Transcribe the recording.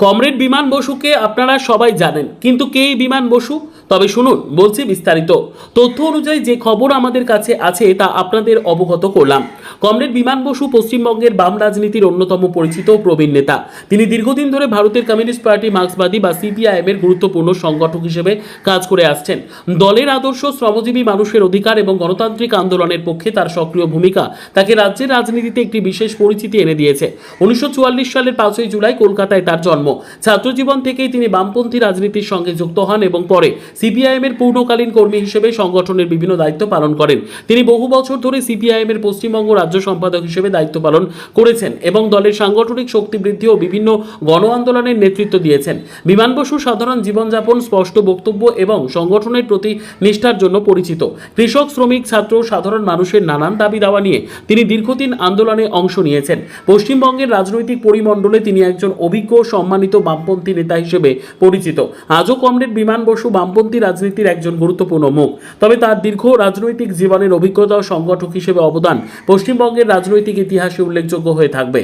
Comrade বিমান বসুকে আপনারা সবাই জানেন, কিন্তু কে এই বিমান বসু? তবে শুনুন, বলছি বিস্তারিত। তথ্য অনুযায়ী যে খবর আমাদের কাছে আছে তা আপনাদের অবগত করলাম। কমরেড বিমান বসু পশ্চিমবঙ্গের বাম রাজনীতির অন্যতম পরিচিত প্রবীণ নেতা। তিনি দীর্ঘদিন ধরে ভারতের কমিউনিস্ট পার্টি, মার্ক্সবাদী বা সিপিআইএম এর গুরুত্বপূর্ণ সংগঠক হিসেবে কাজ করে আসছেন। দলের আদর্শ, শ্রমজীবী মানুষের অধিকার এবং গণতান্ত্রিক আন্দোলনের পক্ষে তার সক্রিয় ভূমিকা তাকে রাজ্যের রাজনীতিতে একটি বিশেষ পরিচিতি এনে দিয়েছে। 1944 সালের 5ই জুলাই কলকাতায় তার জন্ম। ছাত্রজীবন থেকেই তিনি বামপন্থী রাজনীতির সঙ্গে যুক্ত হন এবং পরে সিপিআইএম এর পূর্ণকালীন কর্মী হিসেবে সংগঠনের বিভিন্ন দায়িত্ব পালন করেন। তিনি বহু বছর ধরে সিপিআইএম এর পশ্চিমবঙ্গ রাজ্য সম্পাদক হিসেবে দায়িত্ব পালন করেছেন এবং দলের সাংগঠনিক শক্তি বৃদ্ধি ও বিভিন্ন গণ আন্দোলনের নেতৃত্ব দিয়েছেন। বিমান বসু সাধারণ জীবনযাপন, স্পষ্ট বক্তব্য এবং সংগঠনের প্রতি নিষ্ঠার জন্য পরিচিত। কৃষক, শ্রমিক, ছাত্র, সাধারণ মানুষের নানান দাবি দাওয়া নিয়ে তিনি দীর্ঘদিন আন্দোলনে অংশ নিয়েছেন। পশ্চিমবঙ্গের রাজনৈতিক পরিমণ্ডলে তিনি একজন অভিজ্ঞ, সম্মানিত বামপন্থী নেতা হিসেবে পরিচিত। আজও কমরেড বিমান বসু বামপন্থী রাজনীতির একজন গুরুত্বপূর্ণ মুখ। তবে তার দীর্ঘ রাজনৈতিক জীবনের অভিজ্ঞতা ও সংগঠক হিসেবে অবদান পশ্চিমবঙ্গের রাজনৈতিক ইতিহাসে উল্লেখযোগ্য হয়ে থাকবে।